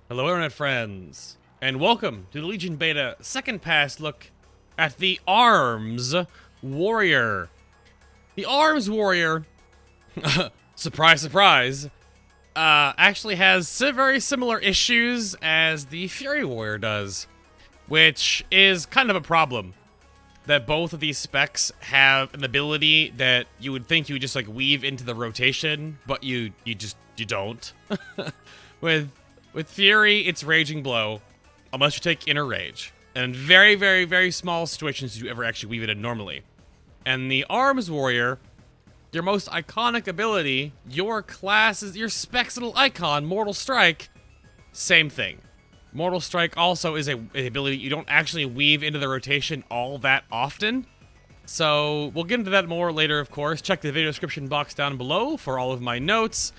Hello internet friends, and welcome to the Legion Beta second pass look at the Arms Warrior. The Arms Warrior, surprise surprise, actually has very similar issues as the Fury Warrior does, which is kind of a problem. That both of these specs have an ability that you would think you would just like weave into the rotation, but you don't. With Fury, it's Raging Blow, unless you take Inner Rage. And in very, very, very small situations do you ever actually weave it in normally. And the Arms Warrior, your most iconic ability, your class's, your spec's little icon, Mortal Strike, same thing. Mortal Strike also is an ability you don't actually weave into the rotation all that often. So we'll get into that more later, of course. Check the video description box down below for all of my notes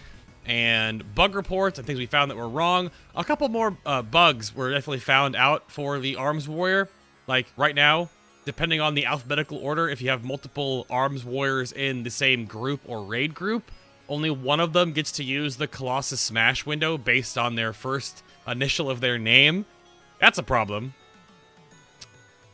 and bug reports and things we found that were wrong. A couple more bugs were definitely found out for the Arms Warrior. Like right now, depending on the alphabetical order, if you have multiple Arms Warriors in the same group or raid group, only one of them gets to use the Colossus Smash window based on their first initial of their name. That's a problem.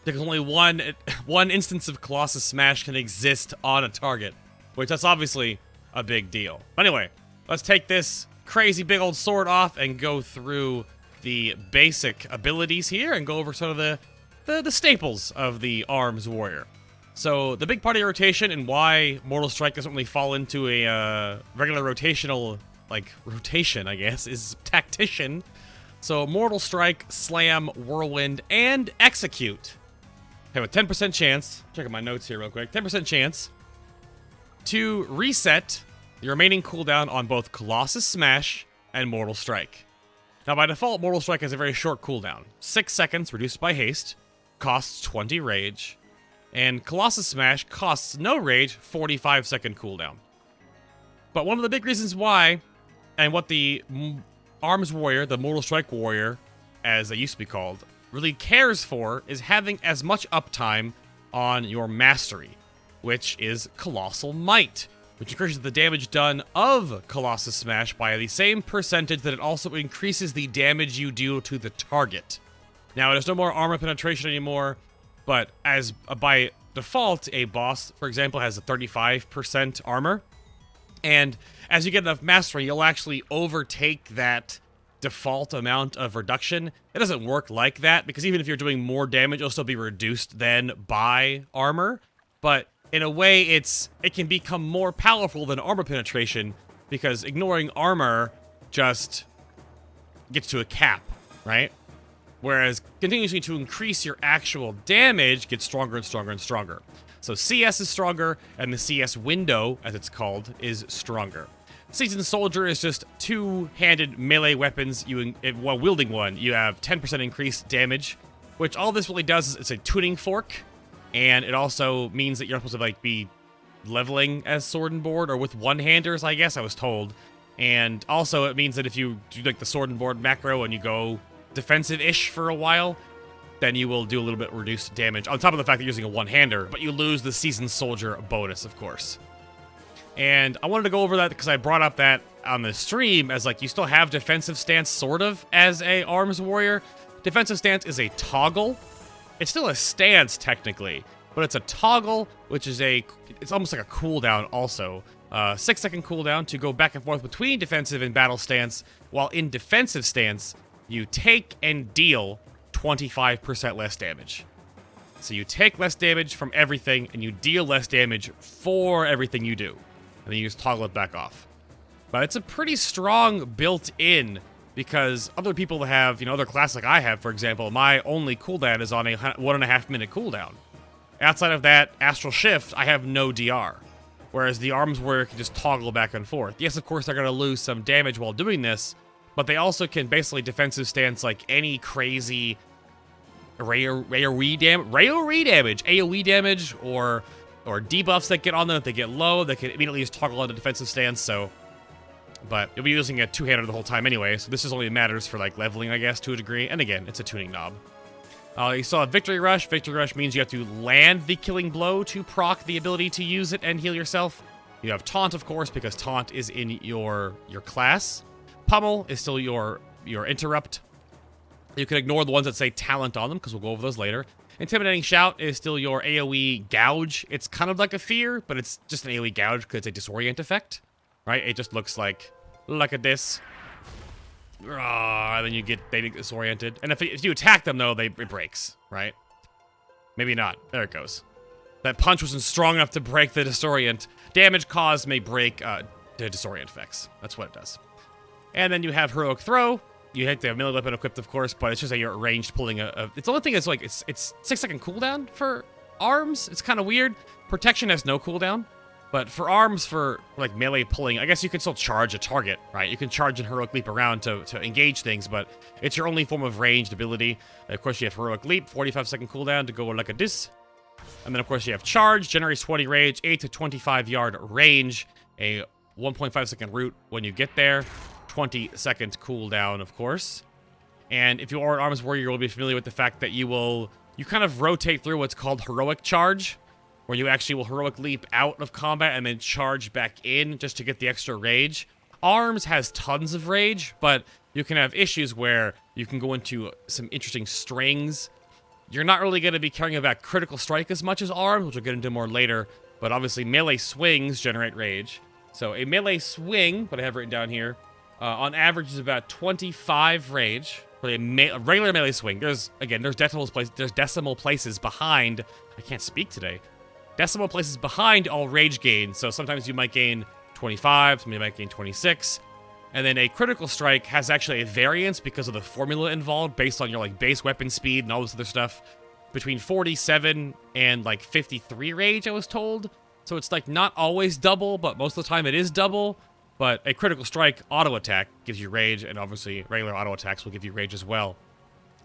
Because only one instance of Colossus Smash can exist on a target, which that's obviously a big deal. But anyway, let's take this crazy big old sword off and go through the basic abilities here and go over some of the staples of the Arms Warrior. So the big part of your rotation and why Mortal Strike doesn't really fall into a regular rotational, rotation, I guess, is Tactician. So Mortal Strike, Slam, Whirlwind, and Execute have a 10% chance, checking my notes here real quick, 10% chance to reset the remaining cooldown on both Colossus Smash and Mortal Strike. Now by default, Mortal Strike has a very short cooldown, 6 seconds reduced by haste, costs 20 rage, and Colossus Smash costs no rage, 45-second cooldown. But one of the big reasons why, and what the Arms Warrior, the Mortal Strike Warrior, as they used to be called, really cares for, is having as much uptime on your Mastery, which is Colossal Might, which increases the damage done of Colossus Smash by the same percentage that it also increases the damage you do to the target. Now, there's no more armor penetration anymore, but as by default, a boss, for example, has a 35% armor. And as you get enough mastery, you'll actually overtake that default amount of reduction. It doesn't work like that, because even if you're doing more damage, it'll still be reduced then by armor. But in a way, it can become more powerful than armor penetration, because ignoring armor just gets to a cap, right? Whereas continuously to increase your actual damage gets stronger and stronger and stronger. So CS is stronger, and the CS window, as it's called, is stronger. Seasoned Soldier is just two-handed melee weapons. While wielding one, you have 10% increased damage, which all this really does is it's a tuning fork, and it also means that you're not supposed to be leveling as sword and board, or with one-handers, I guess I was told. And also it means that if you do the sword and board macro and you go defensive-ish for a while, then you will do a little bit reduced damage, on top of the fact that you're using a one-hander, but you lose the Seasoned Soldier bonus, of course. And I wanted to go over that because I brought up that on the stream as, you still have defensive stance, sort of, as a Arms Warrior. Defensive stance is a toggle. It's still a stance, technically, but it's a toggle, which is it's almost like a cooldown also. 6-second cooldown to go back and forth between defensive and battle stance, while in defensive stance, you take and deal 25% less damage. So you take less damage from everything, and you deal less damage for everything you do. And then you just toggle it back off. But it's a pretty strong built-in, because other people that have, other classes like I have, for example, my only cooldown is on a 1.5 minute cooldown. Outside of that, Astral Shift, I have no DR. Whereas the Arms Warrior can just toggle back and forth. Yes, of course, they're going to lose some damage while doing this, but they also can basically defensive stance like any crazy AoE damage, or debuffs that get on them if they get low. They can immediately just toggle on the defensive stance. But you'll be using a two-hander the whole time anyway, so this just only matters for leveling, I guess, to a degree. And again, it's a tuning knob. You saw Victory Rush. Victory Rush means you have to land the killing blow to proc the ability to use it and heal yourself. You have Taunt, of course, because Taunt is in your class. Pummel is still your your interrupt. You can ignore the ones that say talent on them, because we'll go over those later. Intimidating Shout is still your AoE gouge. It's kind of like a fear, but it's just an AoE gouge because it's a disorient effect, right? It just looks like at this. And then they get disoriented. And if you attack them, though, it breaks, right? Maybe not. There it goes. That punch wasn't strong enough to break the disorient. Damage caused may break the disorient effects. That's what it does. And then you have Heroic Throw. You hit the melee weapon equipped, of course, but it's just that you're ranged pulling it's the only thing is like it's 6-second cooldown for arms. It's kind of weird. Protection has no cooldown, but for arms, for like melee pulling, I guess you can still charge a target, right? You can charge and Heroic Leap around to engage things, but it's your only form of ranged ability. And of course, you have Heroic Leap, 45-second cooldown to go like this. And then, of course, you have Charge, generates 20 rage, 8 to 25 yard range, a 1.5-second route when you get there. 20-second cooldown, of course. And if you are an Arms Warrior, you'll be familiar with the fact that you kind of rotate through what's called Heroic Charge, where you actually will Heroic Leap out of combat and then charge back in just to get the extra rage. Arms has tons of rage, but you can have issues where you can go into some interesting strings. You're not really going to be caring about Critical Strike as much as Arms, which we'll get into more later, but obviously melee swings generate rage. So a melee swing, what I have written down here, on average is about 25 rage for a regular melee swing. There's decimal places behind. I can't speak today. Decimal places behind all rage gain. So sometimes you might gain 25, sometimes you might gain 26. And then a critical strike has actually a variance because of the formula involved based on your like base weapon speed and all this other stuff. Between 47 and like 53 rage, I was told. So it's like not always double, but most of the time it is double. But a critical strike auto attack gives you rage, and obviously regular auto attacks will give you rage as well.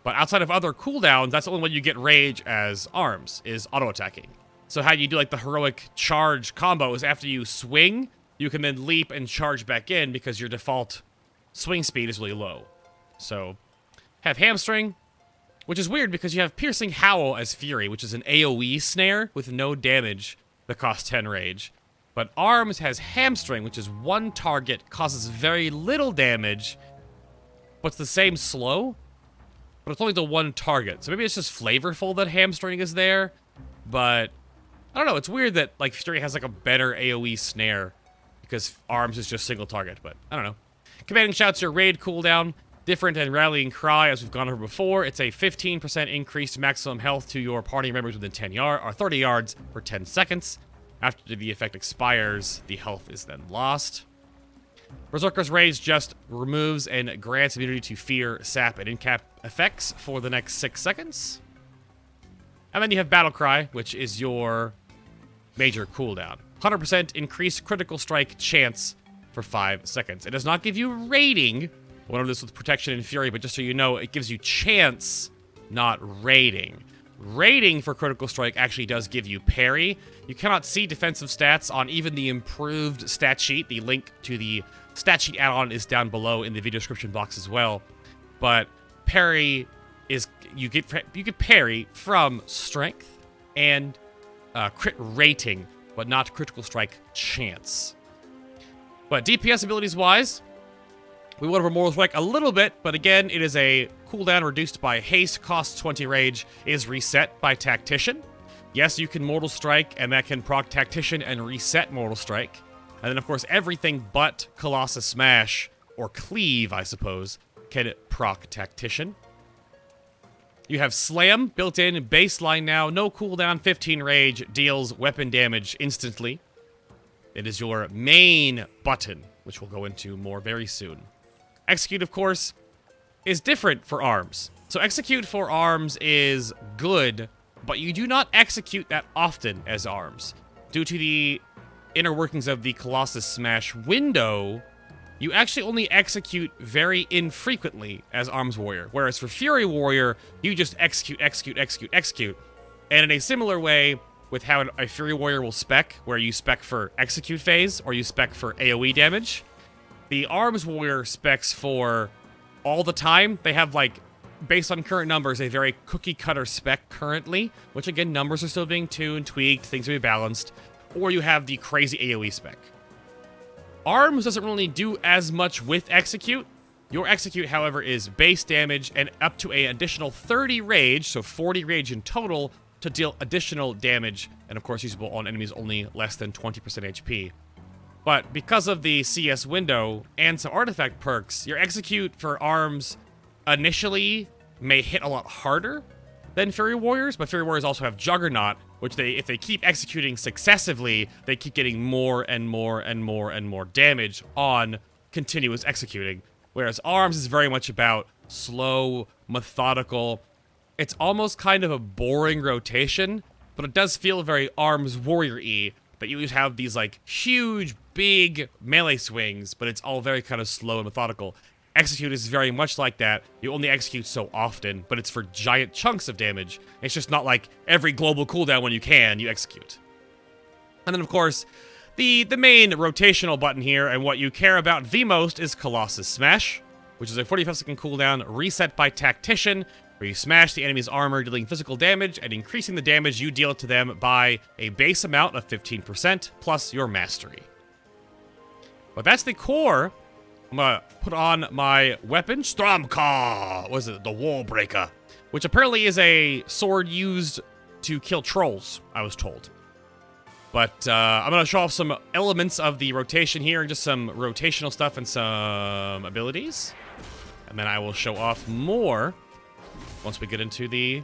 But outside of other cooldowns, that's the only way you get rage as arms, is auto attacking. So how you do like the heroic charge combo is after you swing, you can then leap and charge back in because your default swing speed is really low. So have hamstring, which is weird because you have piercing howl as fury, which is an AoE snare with no damage that costs 10 rage. But arms has hamstring, which is one target, causes very little damage, but it's the same slow, but it's only the one target. So maybe it's just flavorful that hamstring is there, but I don't know. It's weird that like fury has like a better AoE snare because arms is just single target, but I don't know. Commanding Shout's your raid cooldown, different than Rallying Cry as we've gone over before. It's a 15% increased maximum health to your party members within 10 yards or 30 yards for 10 seconds. After the effect expires, the health is then lost. Berserker's Rage just removes and grants immunity to fear, sap, and incap effects for the next 6 seconds. And then you have Battle Cry, which is your major cooldown. 100% increased critical strike chance for 5 seconds. It does not give you rating. One of this with protection and fury, but just so you know, it gives you chance, not rating. Rating for critical strike actually does give you parry. You cannot see defensive stats on even the improved stat sheet. The link to the stat sheet add-on is down below in the video description box as well. But parry is you get parry from strength and crit rating, but not critical strike chance. But DPS abilities wise, we went over Mortal Strike a little bit, but again, it is a cooldown reduced by haste, costs 20 rage, is reset by Tactician. Yes, you can Mortal Strike, and that can proc Tactician and reset Mortal Strike. And then, of course, everything but Colossus Smash, or Cleave, I suppose, can proc Tactician. You have Slam built in, baseline now, no cooldown, 15 rage, deals weapon damage instantly. It is your main button, which we'll go into more very soon. Execute, of course, is different for arms. So execute for arms is good, but you do not execute that often as arms. Due to the inner workings of the Colossus Smash window, you actually only execute very infrequently as Arms Warrior. Whereas for Fury Warrior, you just execute. And in a similar way with how a Fury Warrior will spec, where you spec for execute phase or you spec for AoE damage, the Arms Warrior specs for all the time. They have, like, based on current numbers, a very cookie-cutter spec currently, which, again, numbers are still being tuned, tweaked, things are being balanced. Or you have the crazy AoE spec. Arms doesn't really do as much with execute, Your execute, however, is base damage and up to an additional 30 rage, so 40 rage in total, to deal additional damage, and of course usable on enemies only less than 20% HP. But because of the CS window and some artifact perks, your execute for arms initially may hit a lot harder than Fury Warriors, but Fury Warriors also have Juggernaut, which if they keep executing successively, they keep getting more and more and more and more damage on continuous executing. Whereas arms is very much about slow, methodical. It's almost kind of a boring rotation, but it does feel very arms warrior-y, that you just have these like huge, big melee swings, but it's all very kind of slow and methodical. Execute is very much like that. You only execute so often, but it's for giant chunks of damage. It's just not like every global cooldown when you can, you execute. And then, of course, the main rotational button here, and what you care about the most, is Colossus Smash, which is a 45-second cooldown reset by Tactician, where you smash the enemy's armor, dealing physical damage and increasing the damage you deal to them by a base amount of 15% plus your mastery. But that's the core. I'm gonna put on my weapon, Stromka, what is it, the Wall Breaker, which apparently is a sword used to kill trolls, I was told. But I'm gonna show off some elements of the rotation here, and just some rotational stuff and some abilities. And then I will show off more once we get into the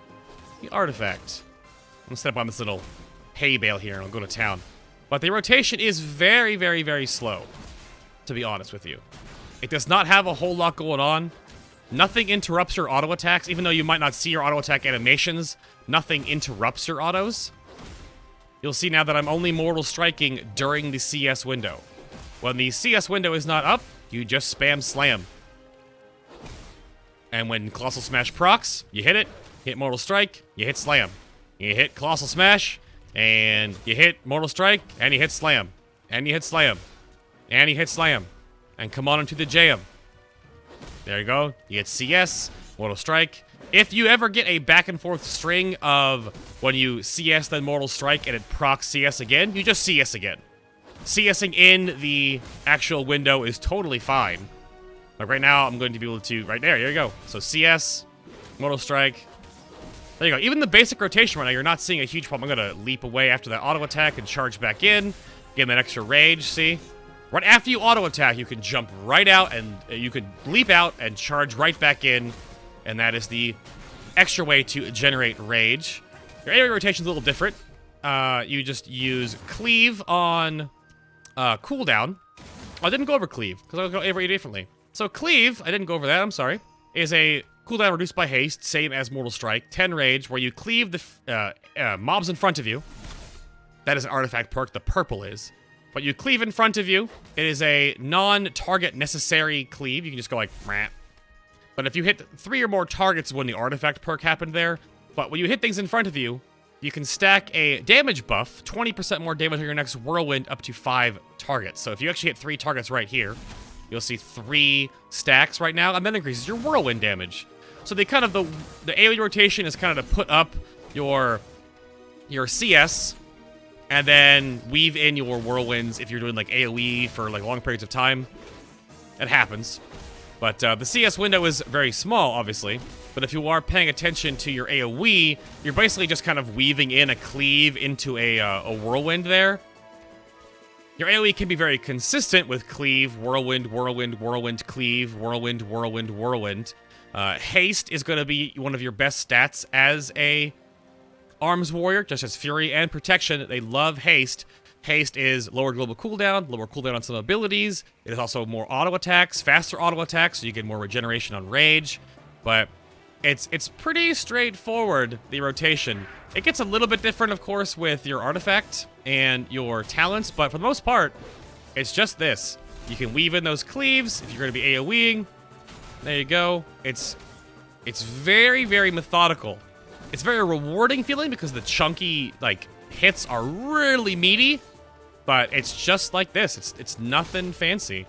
artifact. I'm gonna step on this little hay bale here and I'll go to town. But the rotation is very, very, very slow, to be honest with you. It does not have a whole lot going on. Nothing interrupts your auto attacks, even though you might not see your auto attack animations. Nothing interrupts your autos. You'll see now that I'm only mortal striking during the CS window. When the CS window is not up, you just spam slam. And when Colossal Smash procs, you hit it, hit Mortal Strike, you hit Slam. You hit Colossal Smash, and you hit Mortal Strike, and you hit Slam. And you hit Slam. And you hit Slam. And come on into the jam. There you go. You hit CS, Mortal Strike. If you ever get a back and forth string of when you CS then Mortal Strike and it procs CS again, you just CS again. CSing in the actual window is totally fine. Like right now, I'm going to be able to, right there you go. So CS, Mortal Strike. There you go. Even the basic rotation right now, you're not seeing a huge problem. I'm going to leap away after that auto attack and charge back in. Get that extra rage, see? Right after you auto attack, you can jump right out and you can leap out and charge right back in. And that is the extra way to generate rage. Your area rotation is a little different. You just use cleave on cooldown. Oh, I didn't go over cleave because I was going to overeat differently. So cleave, I didn't go over that, I'm sorry, is a cooldown reduced by haste, same as Mortal Strike, 10 rage, where you cleave the mobs in front of you. That is an artifact perk, the purple is. But you cleave in front of you. It is a non-target necessary cleave. You can just go like, meh. But if you hit 3 or more targets when the artifact perk happened there, but when you hit things in front of you, you can stack a damage buff, 20% more damage on your next whirlwind up to 5 targets. So if you actually hit 3 targets right here, you'll see 3 stacks right now, and then increases your whirlwind damage. So the kind of the AoE rotation is kind of to put up your CS, and then weave in your whirlwinds if you're doing like AoE for like long periods of time. It happens. But the CS window is very small, obviously. But if you are paying attention to your AoE, you're basically just kind of weaving in a cleave into a whirlwind there. Your AoE can be very consistent with cleave, whirlwind, whirlwind, whirlwind, cleave, whirlwind, whirlwind, whirlwind. Haste is going to be one of your best stats as a arms warrior, just as fury and protection. They love haste. Haste is lower global cooldown on some abilities. It is also more auto attacks, faster auto attacks, so you get more regeneration on rage. But it's pretty straightforward, the rotation. It gets a little bit different, of course, with your artifact and your talents, but for the most part, it's just this. You can weave in those cleaves if you're going to be AoEing. There you go. It's very, very methodical. It's very rewarding feeling because the chunky, like, hits are really meaty, but it's just like this. It's nothing fancy.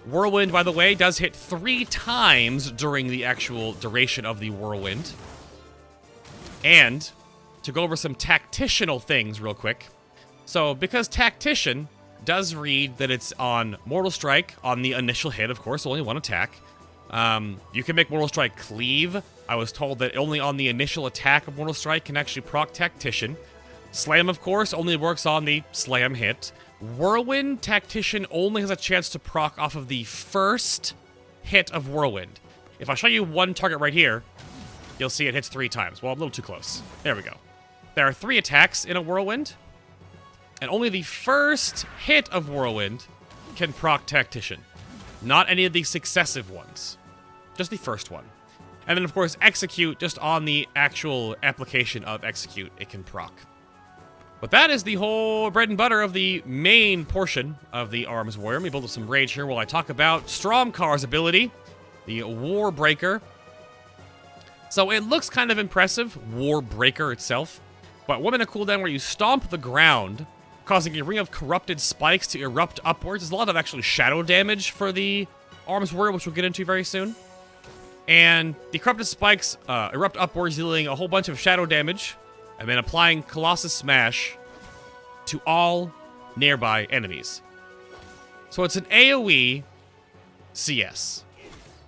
Whirlwind, by the way, does hit 3 times during the actual duration of the whirlwind. And to go over some tactitional things real quick. So because Tactician does read that it's on Mortal Strike on the initial hit, of course, only one attack. You can make Mortal Strike cleave. I was told that only on the initial attack of Mortal Strike can actually proc Tactician. Slam, of course, only works on the slam hit. Whirlwind, Tactician only has a chance to proc off of the first hit of Whirlwind. If I show you one target right here, you'll see it hits 3 times. Well, a little too close. There we go. There are 3 attacks in a Whirlwind, and only the first hit of Whirlwind can proc Tactician. Not any of the successive ones. Just the first one. And then, of course, Execute, just on the actual application of Execute, it can proc. But that is the whole bread and butter of the main portion of the Arms Warrior. Let me build up some rage here while I talk about Stromkar's ability, the Warbreaker. So it looks kind of impressive, Warbreaker itself. But 1 minute cooldown where you stomp the ground, causing a ring of corrupted spikes to erupt upwards. There's a lot of actually shadow damage for the Arms Warrior, which we'll get into very soon. And the corrupted spikes erupt upwards, dealing a whole bunch of shadow damage, and then applying Colossus Smash to all nearby enemies. So it's an AoE CS,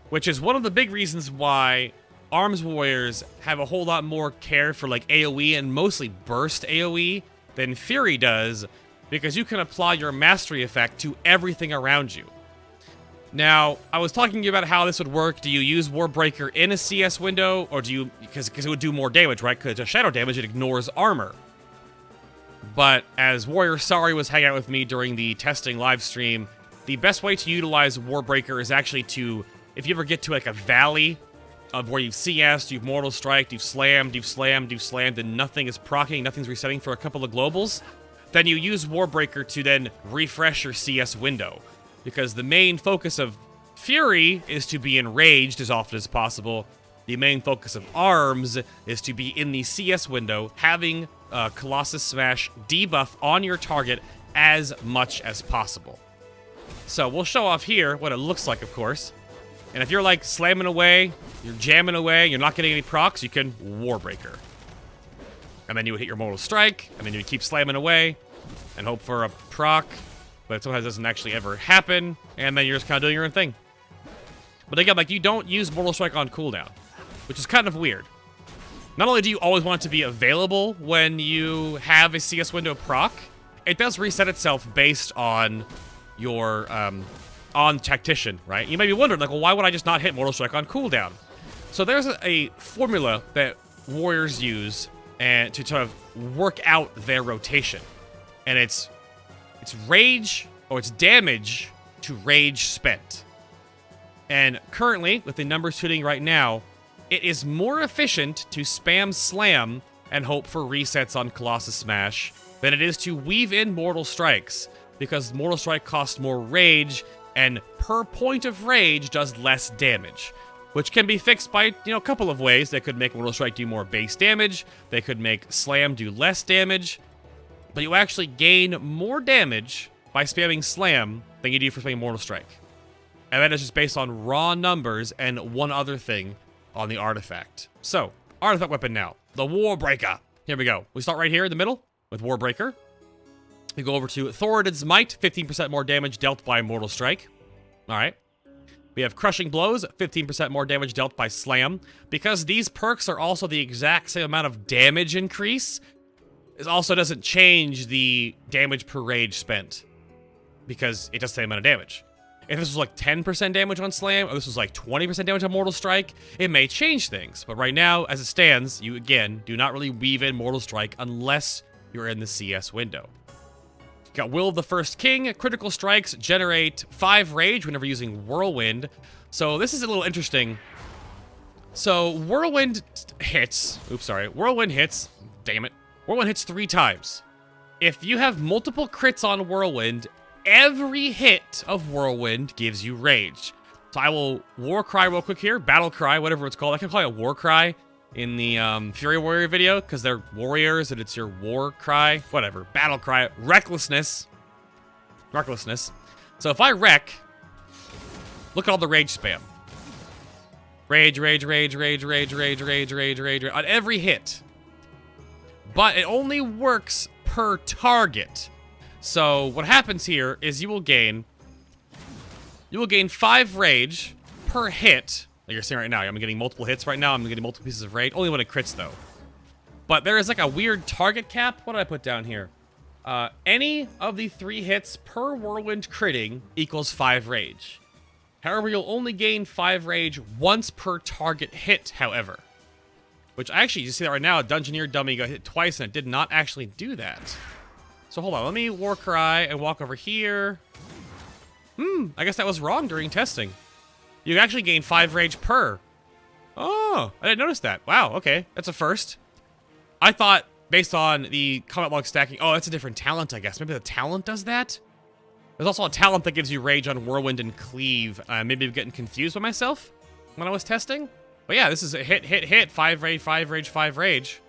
which is one of the big reasons why Arms Warriors have a whole lot more care for like AoE and mostly burst AoE than Fury does, because you can apply your mastery effect to everything around you. Now, I was talking to you about how this would work. Do you use Warbreaker in a CS window, or do you, because it would do more damage, right? Because a shadow damage, it ignores armor. But as Warrior Sorry was hanging out with me during the testing live stream, the best way to utilize Warbreaker is actually to, if you ever get to like a valley of where you've CS'd, you've Mortal Striked, you've slammed, and nothing is proccing, nothing's resetting for a couple of globals, then you use Warbreaker to then refresh your CS window. Because the main focus of Fury is to be enraged as often as possible. The main focus of Arms is to be in the CS window, having Colossus Smash debuff on your target as much as possible. So we'll show off here what it looks like, of course. And if you're like slamming away, you're jamming away, you're not getting any procs, you can Warbreaker. And then you would hit your Mortal Strike, and then you would keep slamming away and hope for a proc. But sometimes it doesn't actually ever happen, and then you're just kind of doing your own thing. But again, like, you don't use Mortal Strike on cooldown, which is kind of weird. Not only do you always want it to be available when you have a CS window proc, it does reset itself based on your, on Tactician, right? You may be wondering, like, well, why would I just not hit Mortal Strike on cooldown? So there's a formula that Warriors use and to sort of work out their rotation. And it's rage, or it's damage to rage spent. And currently, with the numbers shooting right now, it is more efficient to spam slam and hope for resets on Colossus Smash than it is to weave in Mortal Strikes, because Mortal Strike costs more rage, and per point of rage does less damage. Which can be fixed by, a couple of ways. They could make Mortal Strike do more base damage, they could make Slam do less damage, but you actually gain more damage by spamming Slam than you do for spamming Mortal Strike. And that is just based on raw numbers and one other thing on the artifact. So, artifact weapon now. The Warbreaker. Here we go. We start right here in the middle with Warbreaker. We go over to Thoradid's Might, 15% more damage dealt by Mortal Strike. Alright. We have Crushing Blows, 15% more damage dealt by Slam. Because these perks are also the exact same amount of damage increase, it also doesn't change the damage per rage spent, because it does the same amount of damage. If this was like 10% damage on Slam, or this was like 20% damage on Mortal Strike, it may change things. But right now, as it stands, you, again, do not really weave in Mortal Strike unless you're in the CS window. You got Will of the First King. Critical strikes generate 5 rage whenever using Whirlwind. So this is a little interesting. So Whirlwind hits... Whirlwind hits... Damn it. Whirlwind hits 3 times. If you have multiple crits on Whirlwind, every hit of Whirlwind gives you rage. So I will War Cry real quick here. Battle Cry, whatever it's called. I can call it a War Cry in the Fury Warrior video, because they're warriors and it's your War Cry. Whatever. Battle Cry. Recklessness. So if I wreck, look at all the rage spam. Rage on every hit. But it only works per target. So what happens here is you will gain 5 rage per hit. Like you're seeing right now, I'm getting multiple hits right now. I'm getting multiple pieces of rage. Only when it crits though. But there is like a weird target cap. What did I put down here? Any of the 3 hits per whirlwind critting equals 5 rage. However, you'll only gain 5 rage once per target hit, however. Which actually, you see that right now, a Dungeoneer dummy got hit twice and it did not actually do that. So hold on, let me War Cry and walk over here. I guess that was wrong during testing. You actually gain 5 rage per. Oh, I didn't notice that. Wow, okay, that's a first. I thought, based on the combat log stacking, oh, that's a different talent, I guess. Maybe the talent does that? There's also a talent that gives you rage on Whirlwind and Cleave. Maybe I'm getting confused by myself when I was testing. But yeah, this is a hit, 5 rage, 5 rage, 5 rage.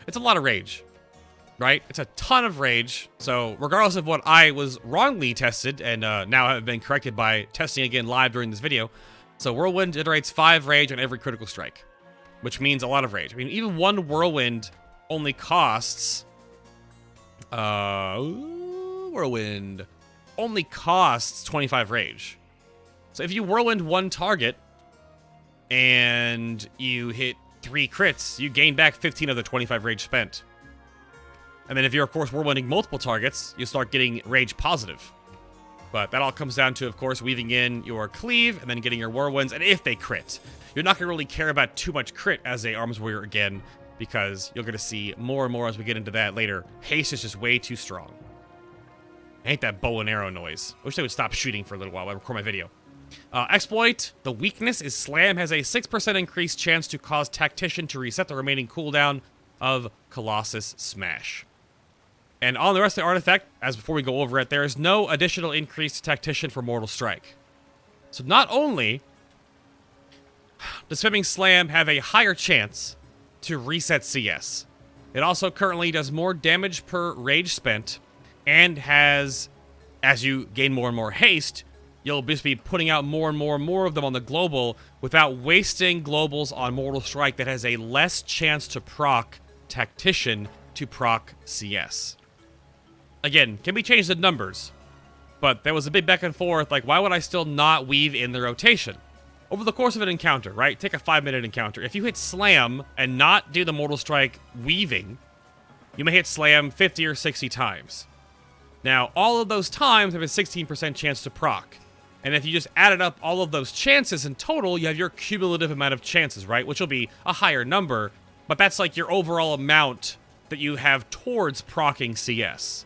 It's a lot of rage, right? It's a ton of rage. So regardless of what I was wrongly tested, and now have been corrected by testing again live during this video. So Whirlwind generates 5 rage on every critical strike, which means a lot of rage. I mean, even one Whirlwind only costs... Whirlwind only costs 25 rage. So if you Whirlwind one target, and you hit 3 crits, you gain back 15 of the 25 rage spent. And then if you're, of course, whirlwinding multiple targets, you start getting rage positive. But that all comes down to, of course, weaving in your cleave, and then getting your whirlwinds, and if they crit. You're not going to really care about too much crit as a arms warrior again, because you're going to see more and more as we get into that later. Haste is just way too strong. I hate that bow and arrow noise. I wish they would stop shooting for a little while while I record my video. Exploit, the weakness is Slam has a 6% increased chance to cause Tactician to reset the remaining cooldown of Colossus Smash. And on the rest of the artifact, as before we go over it, there is no additional increase to Tactician for Mortal Strike. So not only does Spamming Slam have a higher chance to reset CS, it also currently does more damage per rage spent, and has, as you gain more and more haste, you'll just be putting out more and more of them on the global without wasting globals on Mortal Strike that has a less chance to proc Tactician to proc CS. Again, can we change the numbers? But there was a big back and forth, like, why would I still not weave in the rotation? Over the course of an encounter, right? Take a 5-minute encounter. If you hit Slam and not do the Mortal Strike weaving, you may hit Slam 50 or 60 times. Now, all of those times have a 16% chance to proc. And if you just added up all of those chances in total, you have your cumulative amount of chances, right? Which will be a higher number, but that's like your overall amount that you have towards proccing CS.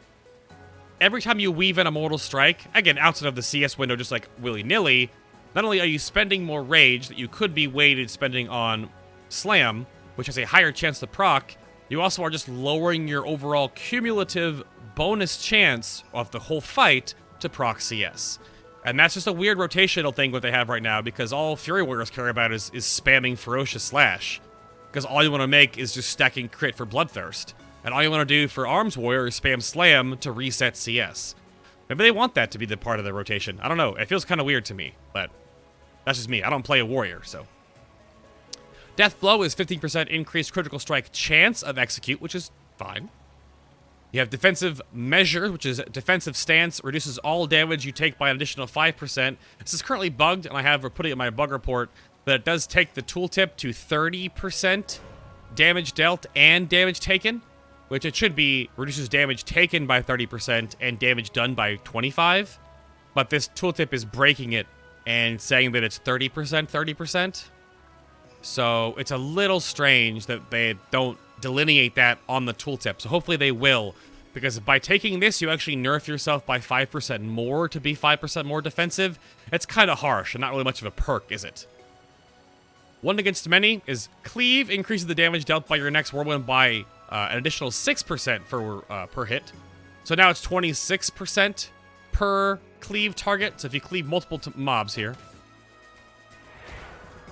Every time you weave in a Mortal Strike, again, outside of the CS window, just like willy-nilly, not only are you spending more rage that you could be weighted spending on Slam, which has a higher chance to proc, you also are just lowering your overall cumulative bonus chance of the whole fight to proc CS. And that's just a weird rotational thing what they have right now, because all Fury Warriors care about is spamming Ferocious Slash. Because all you want to make is just stacking crit for Bloodthirst. And all you want to do for Arms Warrior is spam Slam to reset CS. Maybe they want that to be the part of the rotation. I don't know. It feels kind of weird to me, but that's just me. I don't play a Warrior, so. Death Blow is 15% increased critical strike chance of execute, which is fine. You have Defensive Measure, which is Defensive Stance, reduces all damage you take by an additional 5%. This is currently bugged, and I have put it in my bug report, that it does take the tooltip to 30% damage dealt and damage taken, which it should be reduces damage taken by 30% and damage done by 25%. But this tooltip is breaking it and saying that it's 30%. So it's a little strange that they don't delineate that on the tooltip. So hopefully they will, because by taking this, you actually nerf yourself by 5% more to be 5% more defensive. It's kind of harsh and not really much of a perk, is it? One Against Many is Cleave increases the damage dealt by your next whirlwind by an additional 6% for per hit. So now it's 26% per cleave target. So if you cleave multiple mobs here,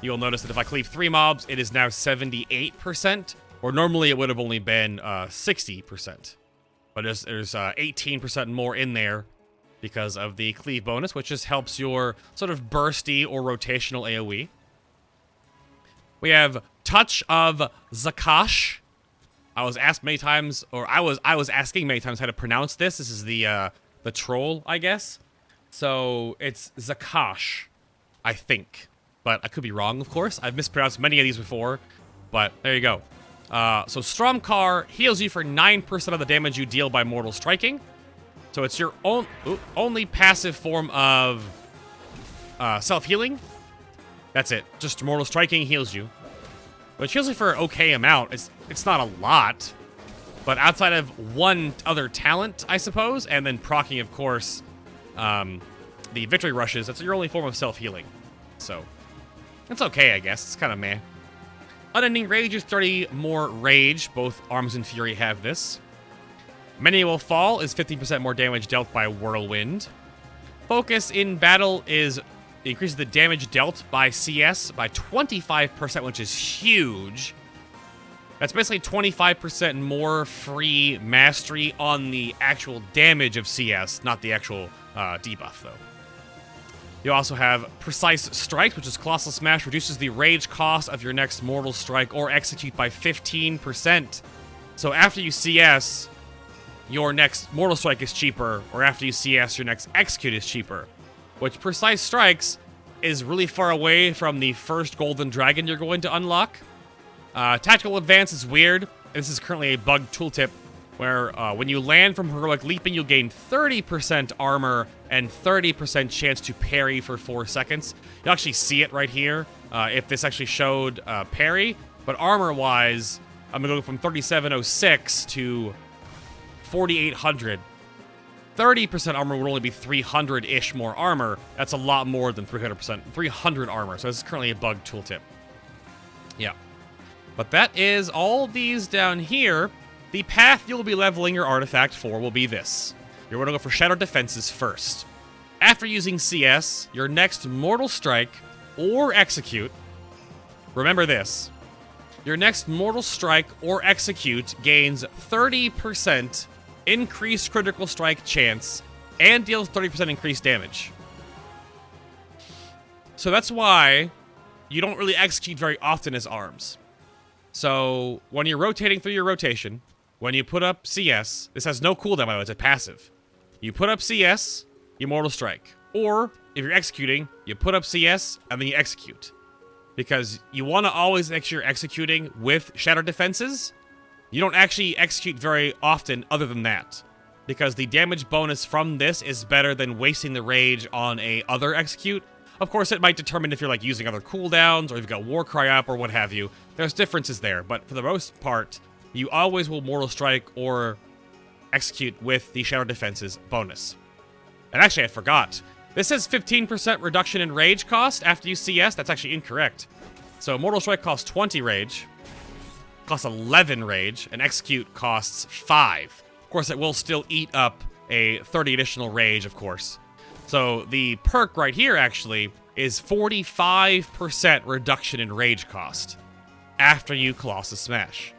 you'll notice that if I cleave 3 mobs, it is now 78%. Or normally it would have only been 60%. But there's 18% more in there because of the cleave bonus, which just helps your sort of bursty or rotational AoE. We have Touch of Zakash. I was asked many times, or I was asking many times how to pronounce this. This is the troll, I guess. So it's Zakash, I think. But I could be wrong, of course. I've mispronounced many of these before, but there you go. So Stromkar heals you for 9% of the damage you deal by mortal striking. So it's your only passive form of self-healing. That's it. Just mortal striking heals you. Which heals you for an okay amount. It's not a lot. But outside of one other talent, I suppose, and then proccing, of course, the victory rushes, that's your only form of self-healing. So, it's okay, I guess. It's kind of meh. Unending Rage is 30 more rage. Both Arms and Fury have this. Many Will Fall is 15% more damage dealt by Whirlwind. Focus in battle increases the damage dealt by CS by 25%, which is huge. That's basically 25% more free mastery on the actual damage of CS, not the actual debuff, though. You also have Precise Strike, which is Colossal Smash, reduces the rage cost of your next Mortal Strike or Execute by 15%. So after you CS, your next Mortal Strike is cheaper, or after you CS, your next Execute is cheaper. Which Precise Strikes is really far away from the first Golden Dragon you're going to unlock. Tactical Advance is weird. This is currently a bug tooltip where when you land from Heroic Leaping, you'll gain 30% armor and 30% chance to parry for 4 seconds. You'll actually see it right here if this actually showed parry. But armor-wise, I'm going to go from 3706 to 4800. 30% armor would only be 300-ish more armor. That's a lot more than 300%. 300 armor, so this is currently a bug tooltip. Yeah. But that is all these down here. The path you'll be leveling your artifact for will be this. You're going to go for Shadow Defenses first. After using CS, your next Mortal Strike or Execute, remember this, your next Mortal Strike or Execute gains 30% increased critical strike chance and deals 30% increased damage. So that's why you don't really execute very often as Arms. So when you're rotating through your rotation, when you put up CS, this has no cooldown, by the way, it's a passive. You put up CS, you Mortal Strike. Or, if you're executing, you put up CS, and then you execute. Because you want to always make sure you're executing with Shadow Defenses. You don't actually execute very often other than that. Because the damage bonus from this is better than wasting the rage on a other execute. Of course, it might determine if you're like using other cooldowns, or if you've got Warcry up, or what have you. There's differences there, but for the most part, you always will Mortal Strike or execute with the Shadow Defenses bonus. And actually, I forgot. This says 15% reduction in rage cost after you CS. That's actually incorrect. So Mortal Strike costs 20 rage, costs 11 rage, and Execute costs 5. Of course, it will still eat up a 30 additional rage, of course. So the perk right here, actually, is 45% reduction in rage cost after you Colossus Smash.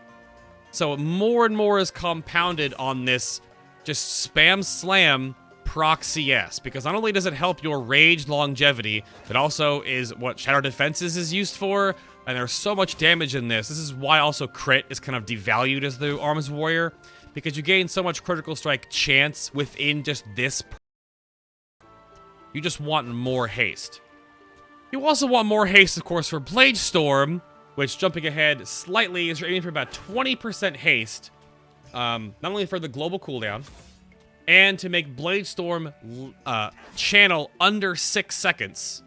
So more and more is compounded on this just spam slam proc CS, because not only does it help your rage longevity, it also is what Shadow Defenses is used for, and there's so much damage in this. This is why also crit is kind of devalued as the Arms Warrior, because you gain so much critical strike chance within just this. You just want more haste. You also want more haste, of course, for Blade Storm, which, jumping ahead slightly, is you're aiming for about 20% haste, not only for the global cooldown, and to make Blade Storm channel under 6 seconds.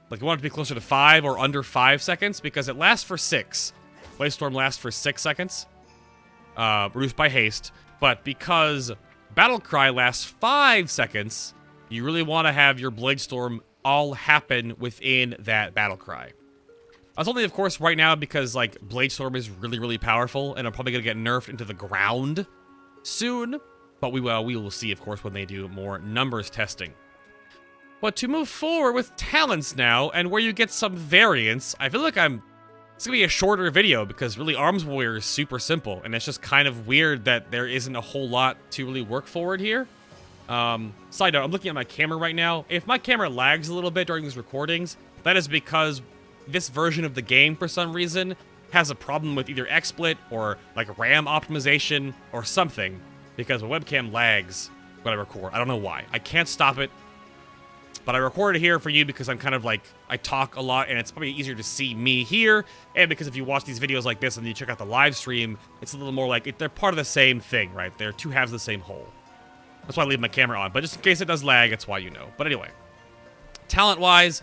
Like, you want it to be closer to 5 or under 5 seconds, because it lasts for 6. Blade Storm lasts for 6 seconds, reduced by haste, but because Battle Cry lasts 5 seconds, you really want to have your Blade Storm all happen within that Battle Cry. That's only, of course, right now because, like, Blade Storm is really, really powerful, and I'm probably going to get nerfed into the ground soon. But we will see, of course, when they do more numbers testing. But to move forward with talents now, and where you get some variance, I feel like it's going to be a shorter video, because really Arms Warrior is super simple, and it's just kind of weird that there isn't a whole lot to really work forward here. Side note, I'm looking at my camera right now. If my camera lags a little bit during these recordings, that is because this version of the game, for some reason, has a problem with either XSplit or like RAM optimization or something, because my webcam lags when I record. I don't know why. I can't stop it, but I recorded here for you because I'm kind of like, I talk a lot and it's probably easier to see me here, and because if you watch these videos like this and you check out the live stream, it's a little more like, they're part of the same thing, right? They're two halves of the same whole. That's why I leave my camera on, but just in case it does lag, that's why you know. But anyway, talent-wise,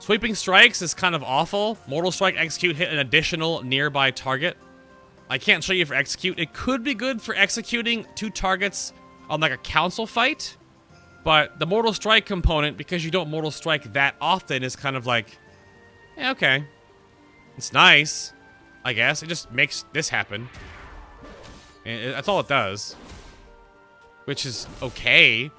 Sweeping Strikes is kind of awful. Mortal Strike Execute hit an additional nearby target. I can't show you for Execute. It could be good for executing 2 targets on like a council fight, but the Mortal Strike component, because you don't Mortal Strike that often, is kind of like, yeah, okay. It's nice, I guess. It just makes this happen. And that's all it does. Which is okay.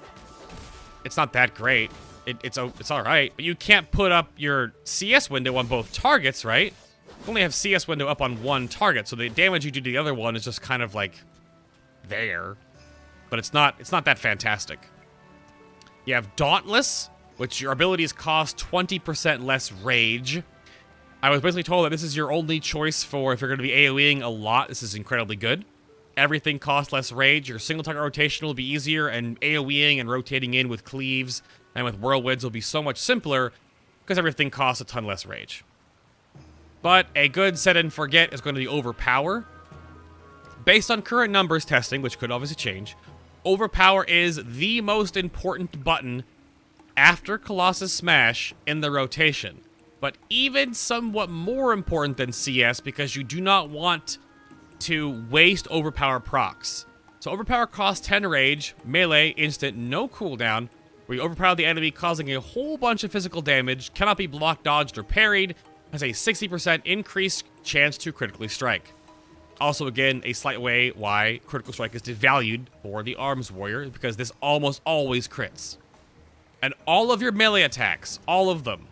It's not that great. It's alright, but you can't put up your CS window on both targets, right? You only have CS window up on one target, so the damage you do to the other one is just kind of like there. But it's not that fantastic. You have Dauntless, which your abilities cost 20% less rage. I was basically told that this is your only choice for if you're going to be AoEing a lot. This is incredibly good. Everything costs less rage. Your single target rotation will be easier, and AoEing and rotating in with cleaves and with whirlwinds will be so much simpler because everything costs a ton less rage. But a good set and forget is going to be Overpower. Based on current numbers testing, which could obviously change, Overpower is the most important button after Colossus Smash in the rotation. But even somewhat more important than CS, because you do not want to waste Overpower procs. So Overpower costs 10 rage, melee, instant, no cooldown, where you overpower the enemy, causing a whole bunch of physical damage, cannot be blocked, dodged, or parried, has a 60% increased chance to critically strike. Also, again, a slight way why critical strike is devalued for the Arms Warrior, because this almost always crits. And all of your melee attacks, all of them,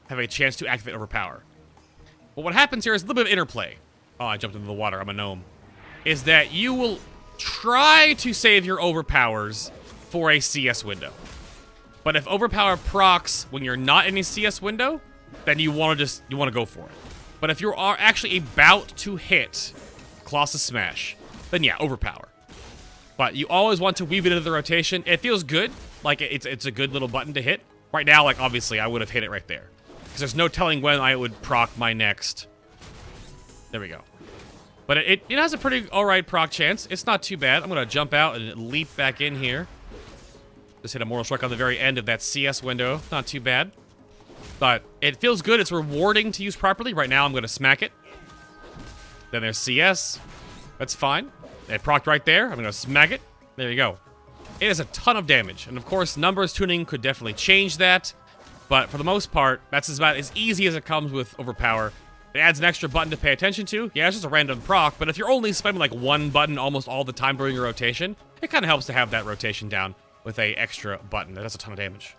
have a chance to activate Overpower. But what happens here is a little bit of interplay. Oh, I jumped into the water, I'm a gnome. Is that you will try to save your overpowers for a CS window. But if Overpower procs when you're not in a CS window, then you want to go for it. But if you are actually about to hit Colossus Smash, then yeah, Overpower. But you always want to weave it into the rotation. It feels good, like it's a good little button to hit. Right now, like obviously, I would have hit it right there, because there's no telling when I would proc my next. There we go. But it has a pretty alright proc chance. It's not too bad. I'm gonna jump out and leap back in here. Just hit a Mortal Strike on the very end of that CS window. Not too bad. But it feels good. It's rewarding to use properly. Right now, I'm gonna smack it. Then there's CS. That's fine. It procced right there. I'm gonna smack it. There you go. It is a ton of damage. And of course, numbers tuning could definitely change that. But for the most part, that's about as easy as it comes with Overpower. It adds an extra button to pay attention to. Yeah, it's just a random proc, but if you're only spending like one button almost all the time during your rotation, it kind of helps to have that rotation down with a extra button. That does a ton of damage.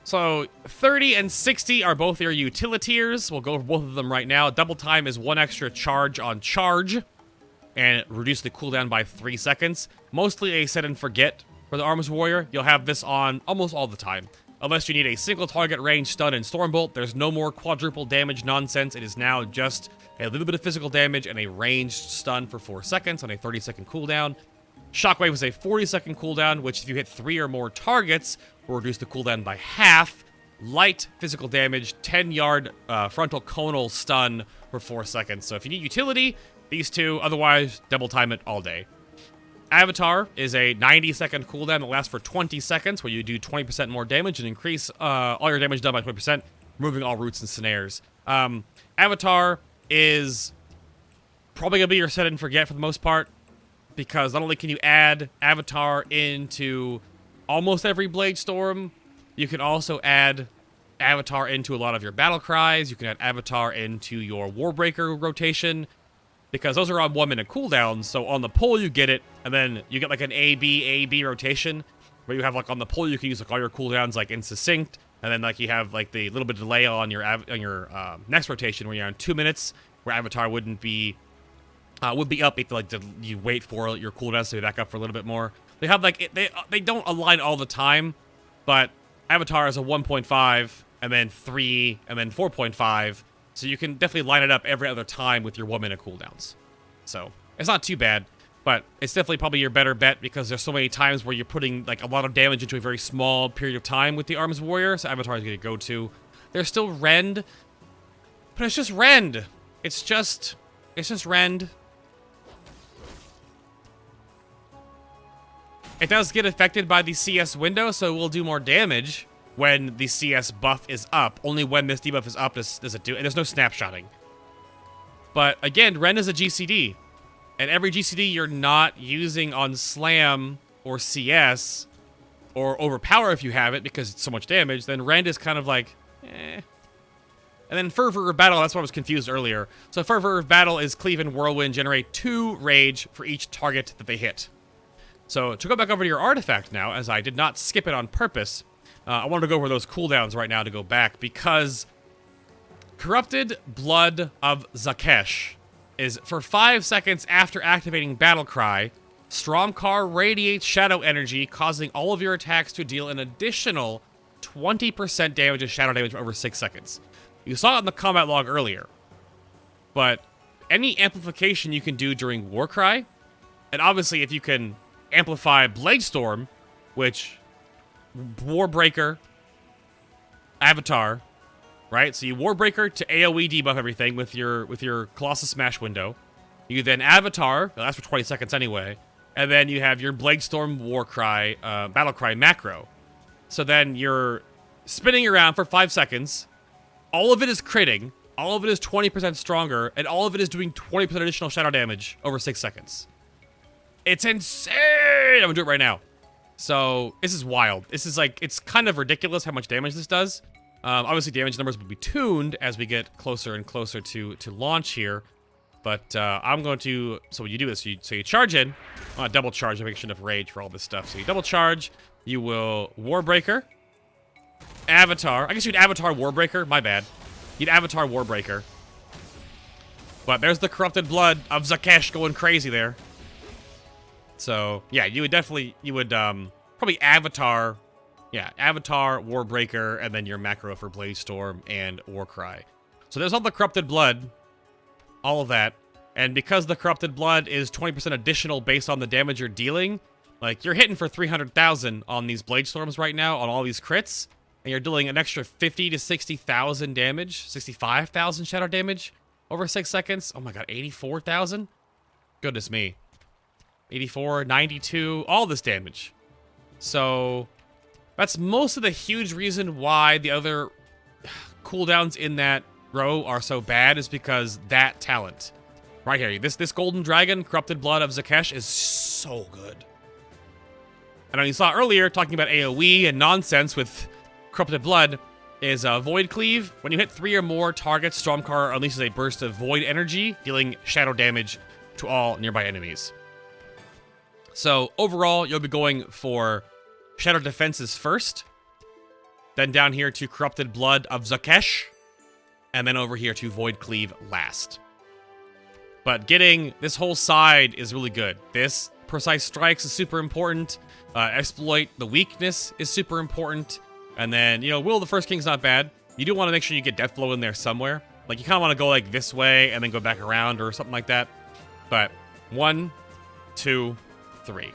So 30 and 60 are both your utilitiers. We'll go over both of them right now. Double time is 1 extra charge on charge, and reduce the cooldown by 3 seconds. Mostly a set and forget for the Arms Warrior. You'll have this on almost all the time. Unless you need a single target range stun and Stormbolt, there's no more quadruple damage nonsense. It is now just a little bit of physical damage and a ranged stun for 4 seconds on a 30-second cooldown. Shockwave is a 40-second cooldown, which if you hit 3 or more targets, will reduce the cooldown by half. Light physical damage, 10-yard frontal conal stun for 4 seconds. So if you need utility, these two. Otherwise, double time it all day. Avatar is a 90-second cooldown that lasts for 20 seconds, where you do 20% more damage and increase all your damage done by 20%, removing all roots and snares. Avatar is probably going to be your set and forget for the most part, because not only can you add Avatar into almost every Blade Storm, you can also add Avatar into a lot of your battle cries. You can add Avatar into your Warbreaker rotation, because those are on 1 minute cooldowns. So on the pull you get it, and then you get like an A-B rotation, where you have like on the pull you can use like all your cooldowns like in succinct, and then like you have like the little bit of delay on your next rotation where you're on 2 minutes, where Avatar would be up if like you wait for your cooldowns to be back up for a little bit more. They have like they don't align all the time, but Avatar is a 1.5 and then 3 and then 4.5. So you can definitely line it up every other time with your 1 minute cooldowns. So it's not too bad, but it's definitely probably your better bet because there's so many times where you're putting like a lot of damage into a very small period of time with the Arms Warrior, so Avatar is going to go to. There's still Rend, but it's just Rend. It's just Rend. It does get affected by the CS window, so it will do more damage when the CS buff is up. Only when this debuff is up does it do, and there's no snapshotting. But again, Rend is a GCD, and every GCD you're not using on Slam or CS, or Overpower if you have it, because it's so much damage, then Rend is kind of like, eh. And then Fervor of Battle, that's why I was confused earlier. So Fervor of Battle is Cleave and Whirlwind generate 2 rage for each target that they hit. So to go back over to your artifact now, as I did not skip it on purpose, I wanted to go over those cooldowns right now to go back, because Corrupted Blood of Zakesh is for 5 seconds after activating Battle Cry, Stromcar radiates shadow energy, causing all of your attacks to deal an additional 20% damage of shadow damage for over 6 seconds. You saw it in the combat log earlier, but any amplification you can do during Warcry, and obviously if you can amplify Bladestorm, which Warbreaker, Avatar, right? So you Warbreaker to AoE debuff everything with your Colossus Smash window. You then Avatar, well, that's for 20 seconds anyway, and then you have your Bladestorm Warcry, Battlecry macro. So then you're spinning around for 5 seconds. All of it is critting, all of it is 20% stronger, and all of it is doing 20% additional shadow damage over 6 seconds. It's insane! I'm gonna do it right now. So, this is wild. This is like, it's kind of ridiculous how much damage this does. Obviously, damage numbers will be tuned as we get closer and closer to launch here. But I'm going to, so when you do this, you charge in. Double charge to make sure enough rage for all this stuff. So you double charge, you will Warbreaker, Avatar. I guess you'd Avatar Warbreaker, my bad. You'd Avatar Warbreaker. But there's the Corrupted Blood of Zakesh going crazy there. So, yeah, you would definitely, probably Avatar, Avatar, Warbreaker, and then your macro for Bladestorm and Warcry. So there's all the Corrupted Blood, all of that, and because the Corrupted Blood is 20% additional based on the damage you're dealing, like, you're hitting for 300,000 on these Bladestorms right now, on all these crits, and you're dealing an extra 50 to 60,000 damage, 65,000 shadow damage over 6 seconds. Oh my god, 84,000? Goodness me. 84, 92, all this damage. So, that's most of the huge reason why the other cooldowns in that row are so bad, is because that talent. Right here, this Golden Dragon, Corrupted Blood of Zakesh, is so good. And you saw earlier, talking about AoE and nonsense with Corrupted Blood, is Void Cleave. When you hit 3 or more targets, Stromcar unleashes a burst of Void energy, dealing shadow damage to all nearby enemies. So, overall, you'll be going for Shadow Defenses first, then down here to Corrupted Blood of Zakesh, and then over here to Void Cleave last. But getting this whole side is really good. This Precise Strikes is super important. Exploit the Weakness is super important. And then, Will of the First King's not bad. You do want to make sure you get Deathblow in there somewhere. Like, you kind of want to go like this way and then go back around or something like that. But 1, 2, 3.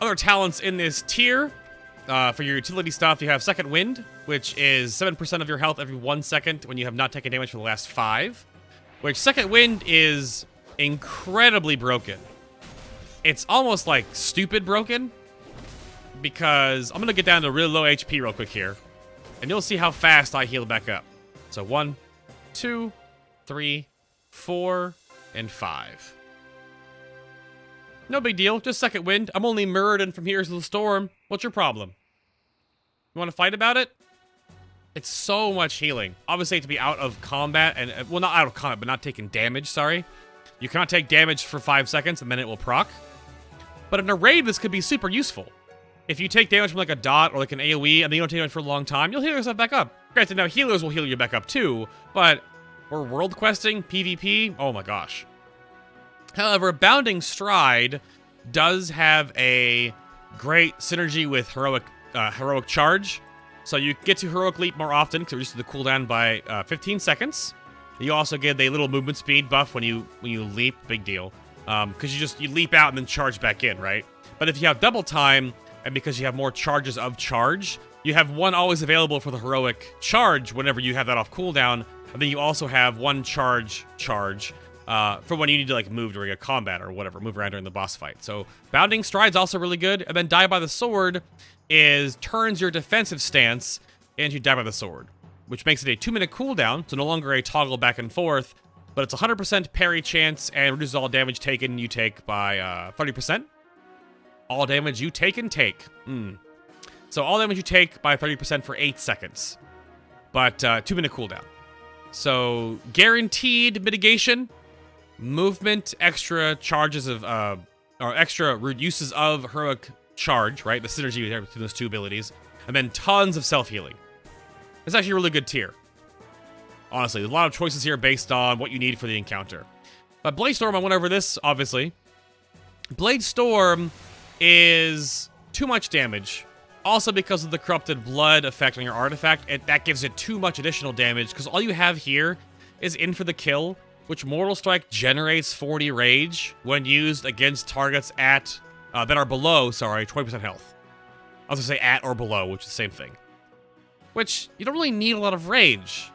Other talents in this tier, for your utility stuff, you have Second Wind, which is 7% of your health every 1 second when you have not taken damage for the last 5. Which Second Wind is incredibly broken. It's almost like stupid broken, because I'm going to get down to really low HP real quick here, and you'll see how fast I heal back up. So 1, 2, 3, 4, and 5. No big deal, just Second Wind. I'm only Mirrodin from Heroes of the Storm. What's your problem? You want to fight about it? It's so much healing. Obviously, to be out of combat, and well, not out of combat, but not taking damage, sorry. You cannot take damage for 5 seconds, and then it will proc. But in a raid, this could be super useful. If you take damage from like a dot or like an AoE, and then you don't take damage for a long time, you'll heal yourself back up. Granted, now healers will heal you back up too, but we're world questing, PvP, oh my gosh. However, Bounding Stride does have a great synergy with Heroic Charge. So you get to Heroic Leap more often because it reduces the cooldown by 15 seconds. You also get a little movement speed buff when you leap, big deal. Because you leap out and then charge back in, right? But if you have double time, and because you have more charges of charge, you have one always available for the heroic charge whenever you have that off cooldown, and then you also have one charge for when you need to like move during a combat or whatever, move around during the boss fight. So Bounding Stride's also really good, and then Die by the Sword turns your defensive stance into Die by the Sword, which makes it a 2-minute cooldown, so no longer a toggle back and forth, but it's 100% parry chance and reduces all damage taken you take by 30%. All damage you take and take. So all damage you take by 30% for 8 seconds, but 2-minute cooldown. So guaranteed mitigation, movement, extra charges of, or extra uses of heroic charge, right? The synergy between those two abilities, and then tons of self-healing. It's actually a really good tier. Honestly, there's a lot of choices here based on what you need for the encounter. But Blade Storm, I went over this, obviously. Blade Storm is too much damage. Also because of the Corrupted Blood effect on your artifact, that gives it too much additional damage, because all you have here is In for the Kill, which Mortal Strike generates 40 rage when used against targets that are below, 20% health. I was going to say at or below, which is the same thing. Which, you don't really need a lot of rage.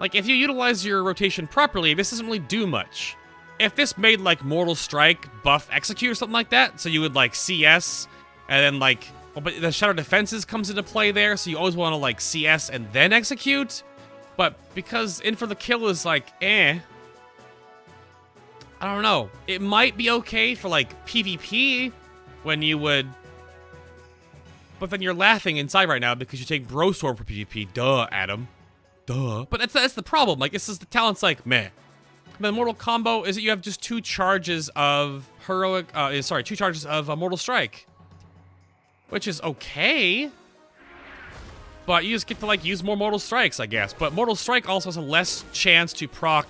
Like, if you utilize your rotation properly, this doesn't really do much. If this made, like, Mortal Strike buff Execute or something like that, so you would, like, CS, and then, like... Well, but the Shadow Defenses comes into play there, so you always want to, like, CS and then Execute. But because In for the Kill is, like, I don't know. It might be okay for, like, PvP when you would... But then you're laughing inside right now because you take Brostorm for PvP. Duh, Adam. Duh. But that's the problem. Like, this is the talent's like, meh. The Mortal Combo is that you have just 2 charges of Heroic... 2 charges of Mortal Strike. Which is okay. But you just get to, like, use more Mortal Strikes, I guess. But Mortal Strike also has a less chance to proc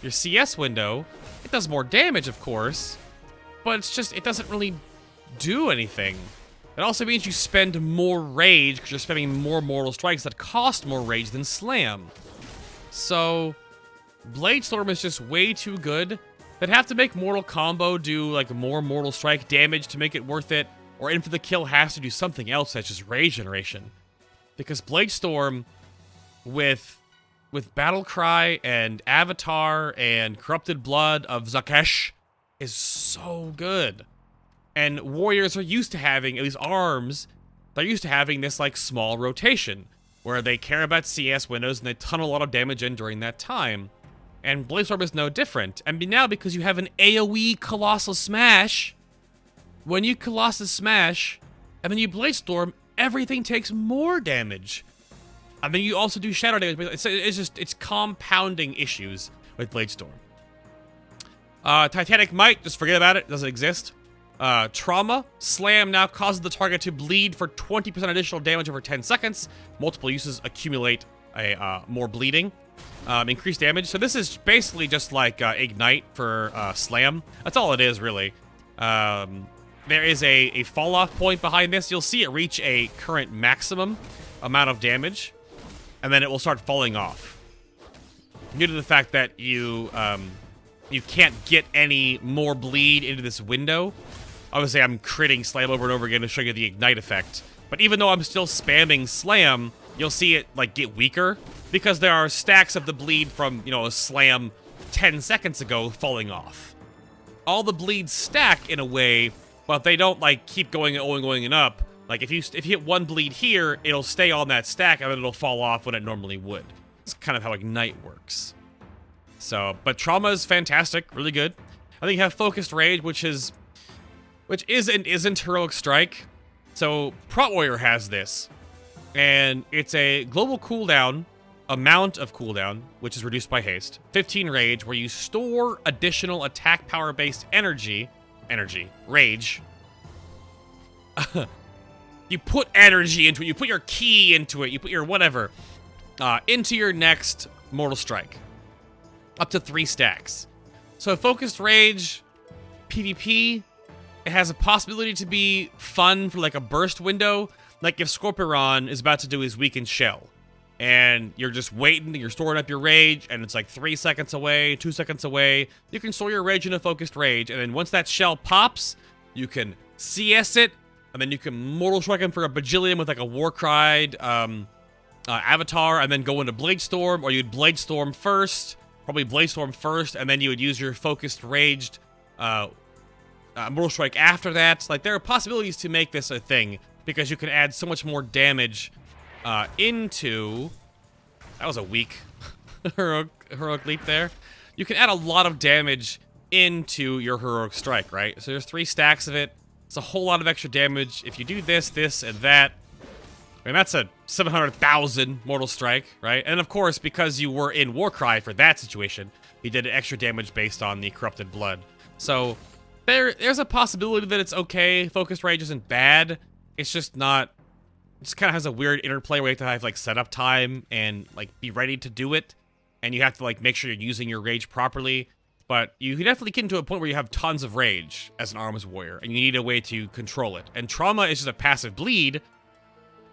your CS window. It does more damage, of course. But it's just, it doesn't really do anything. It also means you spend more rage because you're spending more Mortal Strikes that cost more rage than Slam. So, Blade Storm is just way too good. They'd have to make Mortal Combo do, like, more Mortal Strike damage to make it worth it. Or In for the Kill has to do something else that's just rage generation. Because Blade Storm, with Battle Cry and Avatar and Corrupted Blood of Zakesh, is so good. And warriors are used to having, at least arms, they're used to having this, like, small rotation, where they care about CS windows and they tunnel a lot of damage in during that time. And Blade Storm is no different. And now, because you have an AoE Colossal Smash, when you Colossus Smash, and then you Blade Storm, everything takes more damage. And then you also do Shadow damage. It's compounding issues with Blade Storm. Titanic Might, just forget about it. It doesn't exist. Trauma. Slam now causes the target to bleed for 20% additional damage over 10 seconds. Multiple uses accumulate more bleeding. Increased damage. So this is basically just like Ignite for Slam. That's all it is, really. There is a fall-off point behind this. You'll see it reach a current maximum amount of damage, and then it will start falling off. Due to the fact that you can't get any more bleed into this window. Obviously, I'm critting Slam over and over again to show you the Ignite effect. But even though I'm still spamming Slam, you'll see it, like, get weaker, because there are stacks of the bleed from, you know, a Slam 10 seconds ago falling off. All the bleeds stack in a way, but they don't, like, keep going and up. Like, if you hit one bleed here, it'll stay on that stack, and then it'll fall off when it normally would. It's kind of how Ignite works. So, but Trauma is fantastic, really good. I think you have Focused Rage, which is and isn't Heroic Strike. So, Prot Warrior has this, and it's a global cooldown, amount of cooldown, which is reduced by haste, 15 rage, where you store additional attack power-based rage. You put energy into it, you put your key into it, you put your whatever, into your next Mortal Strike. Up to 3 stacks. So Focused Rage, PvP, it has a possibility to be fun for like a burst window. Like if Scorpion is about to do his weakened shell, and you're just waiting, you're storing up your rage, and it's like 3 seconds away, 2 seconds away, you can store your rage in a focused rage, and then once that shell pops, you can CS it, and then you can Mortal Strike him for a bajillion with like a Warcried avatar, and then go into Bladestorm, or you'd Bladestorm first, probably Bladestorm first, and then you would use your focused raged Mortal Strike after that. Like, there are possibilities to make this a thing, because you can add so much more damage into... That was a weak heroic leap there. You can add a lot of damage into your heroic strike, right? So there's 3 stacks of it. It's a whole lot of extra damage. If you do this, this, and that, I mean, that's a 700,000 Mortal Strike, right? And of course, because you were in Warcry for that situation, you did extra damage based on the Corrupted Blood. So there's a possibility that it's okay. Focused Rage isn't bad. It's just not... It just kind of has a weird interplay where you have to have, like, setup time and, like, be ready to do it. And you have to, like, make sure you're using your rage properly. But you can definitely get into a point where you have tons of rage as an Arms Warrior, and you need a way to control it. And Trauma is just a passive bleed,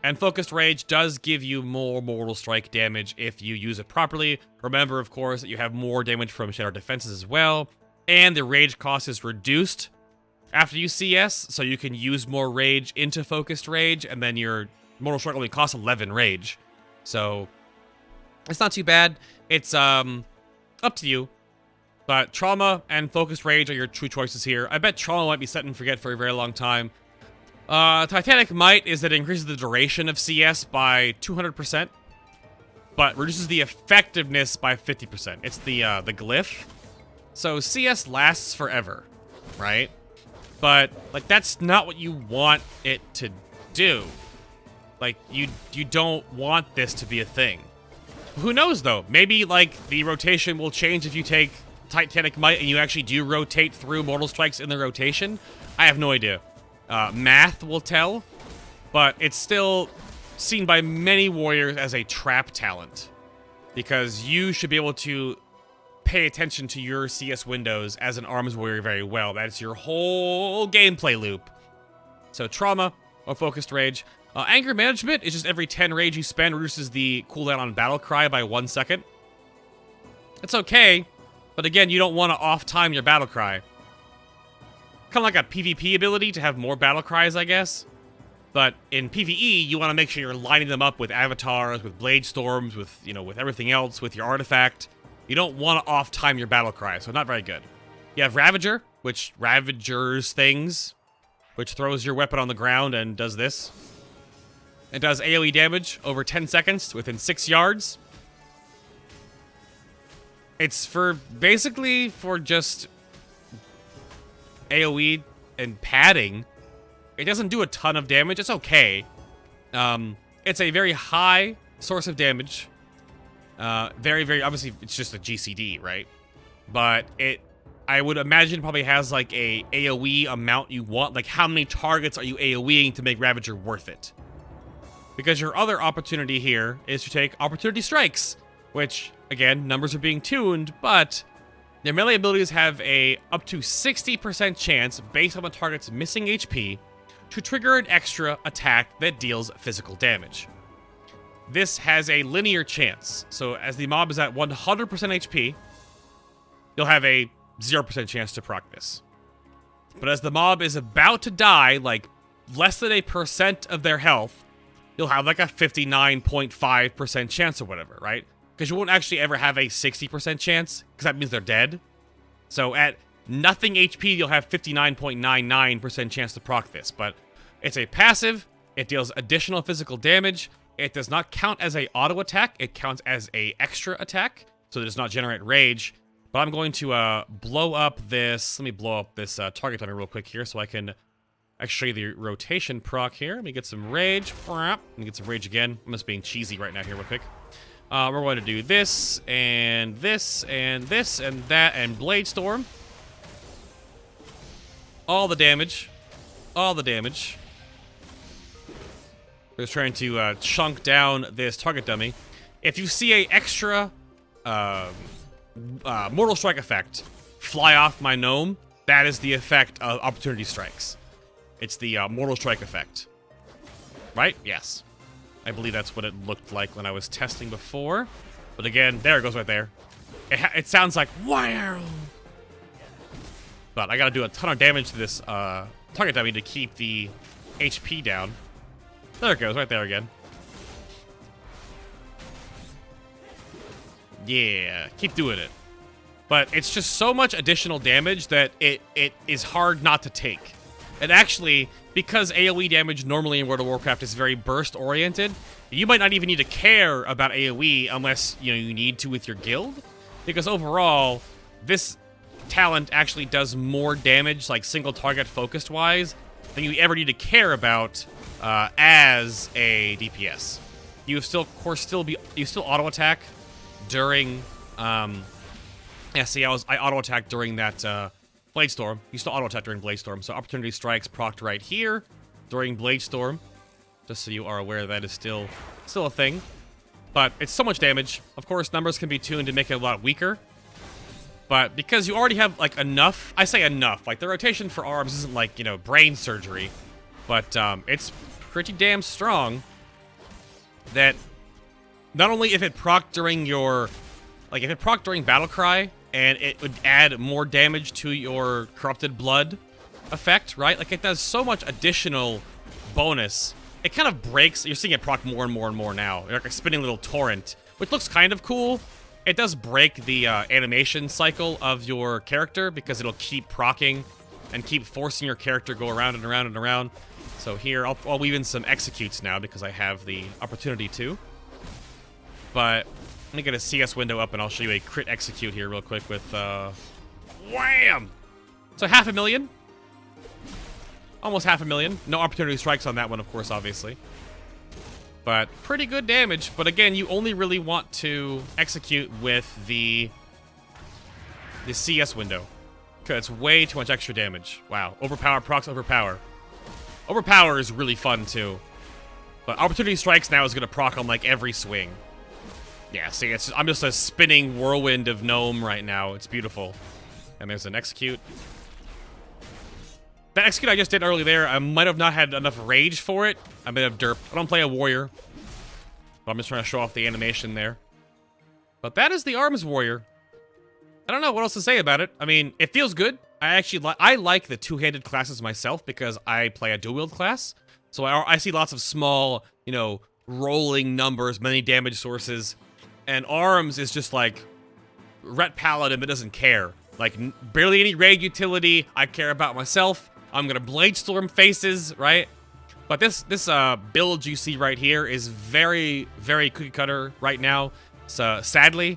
and Focused Rage does give you more Mortal Strike damage if you use it properly. Remember, of course, that you have more damage from Shadow Defenses as well, and the rage cost is reduced after you CS, so you can use more rage into Focused Rage, and then your Mortal Strike only costs 11 rage. So, it's not too bad. It's, up to you. But Trauma and Focused Rage are your true choices here. I bet Trauma might be set and forget for a very long time. Titanic Might is that it increases the duration of CS by 200%, but reduces the effectiveness by 50%. It's the glyph. So CS lasts forever, right? But, like, that's not what you want it to do. Like, you don't want this to be a thing. Who knows, though? Maybe, like, the rotation will change if you take Titanic Might and you actually do rotate through Mortal Strikes in the rotation. I have no idea. Math will tell, but it's still seen by many warriors as a trap talent, because you should be able to pay attention to your CS windows as an Arms Warrior very well. That's your whole gameplay loop. So Trauma or Focused Rage. Anger Management is just every 10 rage you spend reduces the cooldown on Battle Cry by 1 second. It's okay, but again, you don't want to off-time your Battle Cry. Kind of like a PvP ability to have more Battle Cries, I guess. But in PvE, you want to make sure you're lining them up with avatars, with blade storms, with, you know, with everything else, with your artifact. You don't want to off-time your Battle Cry, so not very good. You have Ravager, which ravagers things, which throws your weapon on the ground and does this. It does AoE damage over 10 seconds within 6 yards. It's basically for just AoE and padding. It doesn't do a ton of damage. It's okay. It's a very high source of damage. Very, obviously, it's just a GCD, right? But I would imagine probably has like a AoE amount you want. Like, how many targets are you AoEing to make Ravager worth it? Because your other opportunity here is to take Opportunity Strikes, which, again, numbers are being tuned, but their melee abilities have a up to 60% chance, based on the target's missing HP, to trigger an extra attack that deals physical damage. This has a linear chance, so as the mob is at 100% HP, you'll have a 0% chance to proc this. But as the mob is about to die, like less than 1% of their health, you'll have like a 59.5% chance or whatever, right? Because you won't actually ever have a 60% chance, because that means they're dead. So at nothing HP, you'll have 59.99% chance to proc this. But it's a passive, it deals additional physical damage, it does not count as a auto attack, it counts as a extra attack, so it does not generate rage. But I'm going to blow up this, let me blow up this target timer real quick here so I can actually show you the rotation proc here. Let me get some rage, let me get some rage again. I'm just being cheesy right now here real quick. We're going to do this, and this, and this, and that, and Blade Storm. All the damage. All the damage. We're just trying to chunk down this target dummy. If you see a extra Mortal Strike effect fly off my gnome, that is the effect of Opportunity Strikes. It's the Mortal Strike effect. right? Yes. I believe that's what it looked like when I was testing before. But again, there it goes right there. It sounds like wow. But I gotta do a ton of damage to this target dummy to keep the HP down. There it goes, right there again. Yeah, keep doing it. But it's just so much additional damage that it is hard not to take. And actually, because AoE damage normally in World of Warcraft is very burst-oriented, you might not even need to care about AoE unless, you need to with your guild. Because overall, this talent actually does more damage, like single target focused-wise, than you ever need to care about as a DPS. You still, of course, you still auto-attack during... yeah, see, I auto-attacked during that Blade Storm. You still auto-attack during Blade Storm, so Opportunity Strikes procced right here during Blade Storm. Just so you are aware that is still a thing. But it's so much damage. Of course, numbers can be tuned to make it a lot weaker. But because you already have, like, enough... I say enough. Like, the rotation for arms isn't like, brain surgery. But it's pretty damn strong that not only if it procced during your... Like, if it procced during Battlecry, and it would add more damage to your Corrupted Blood effect, right? Like, it does so much additional bonus. It kind of breaks... You're seeing it proc more and more and more now. Like a spinning little torrent, which looks kind of cool. It does break the animation cycle of your character, because it'll keep proccing and keep forcing your character to go around and around and around. So here, I'll weave in some executes now, because I have the opportunity to. But... Let me get a CS window up, and I'll show you a crit execute here real quick with, wham! So 500,000. Almost 500,000. No opportunity strikes on that one, of course, obviously. But pretty good damage. But again, you only really want to execute with the CS window, because it's way too much extra damage. Wow. Overpower, procs, overpower. Overpower is really fun, too. But opportunity strikes now is going to proc on, like, every swing. Yeah, see, I'm just a spinning whirlwind of gnome right now. It's beautiful. And there's an execute. That execute I just did earlier there, I might have not had enough rage for it. I'm a bit of derp. I don't play a warrior. But I'm just trying to show off the animation there. But that is the Arms Warrior. I don't know what else to say about it. I mean, it feels good. I like the two-handed classes myself, because I play a dual-wield class. So I see lots of small, rolling numbers, many damage sources. And Arms is just like Ret Paladin, but doesn't care. Like, barely any raid utility. I care about myself. I'm gonna Blade Storm faces, right? But this build you see right here is very, very cookie cutter right now. So sadly,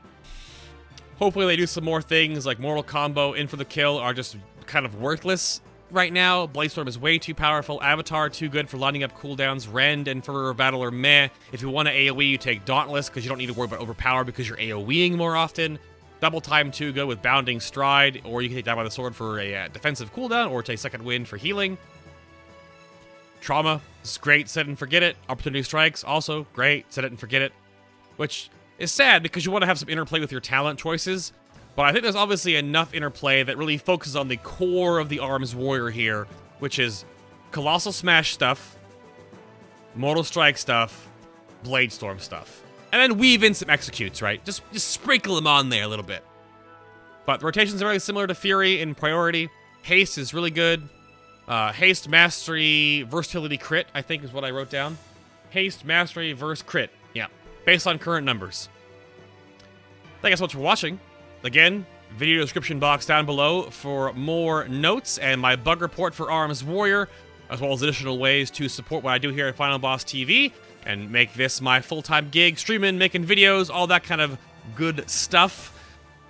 hopefully they do some more things like Mortal Combo, In for the Kill are just kind of worthless right now. Blade Storm is way too powerful. Avatar too good for lining up cooldowns. Rend and for Battle are meh. If you want to AoE, you take Dauntless, because you don't need to worry about overpower because you're AoEing more often. Double Time too good with Bounding Stride, or you can take Down by the Sword for a defensive cooldown, or take Second Wind for healing. Trauma is great, set it and forget it. Opportunity Strikes, also great, set it and forget it. Which is sad, because you want to have some interplay with your talent choices. But I think there's obviously enough interplay that really focuses on the core of the Arms Warrior here, which is Colossal Smash stuff, Mortal Strike stuff, Blade Storm stuff. And then weave in some executes, right? Just sprinkle them on there a little bit. But the rotations are very similar to Fury in priority. Haste is really good. Haste, Mastery, Versatility, Crit, I think is what I wrote down. Haste, Mastery, Verse, Crit. Yeah, based on current numbers. Thank you so much for watching. Again, video description box down below for more notes and my bug report for Arms Warrior, as well as additional ways to support what I do here at FinalBossTV and make this my full-time gig, streaming, making videos, all that kind of good stuff.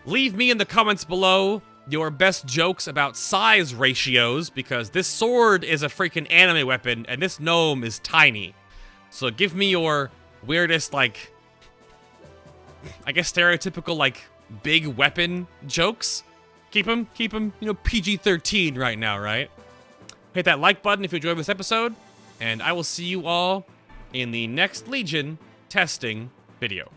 Leave me in the comments below your best jokes about size ratios, because this sword is a freaking anime weapon and this gnome is tiny. So give me your weirdest, like, I guess stereotypical, like, big weapon jokes. Keep them, PG-13 right now, right? Hit that like button if you enjoyed this episode, and I will see you all in the next Legion testing video.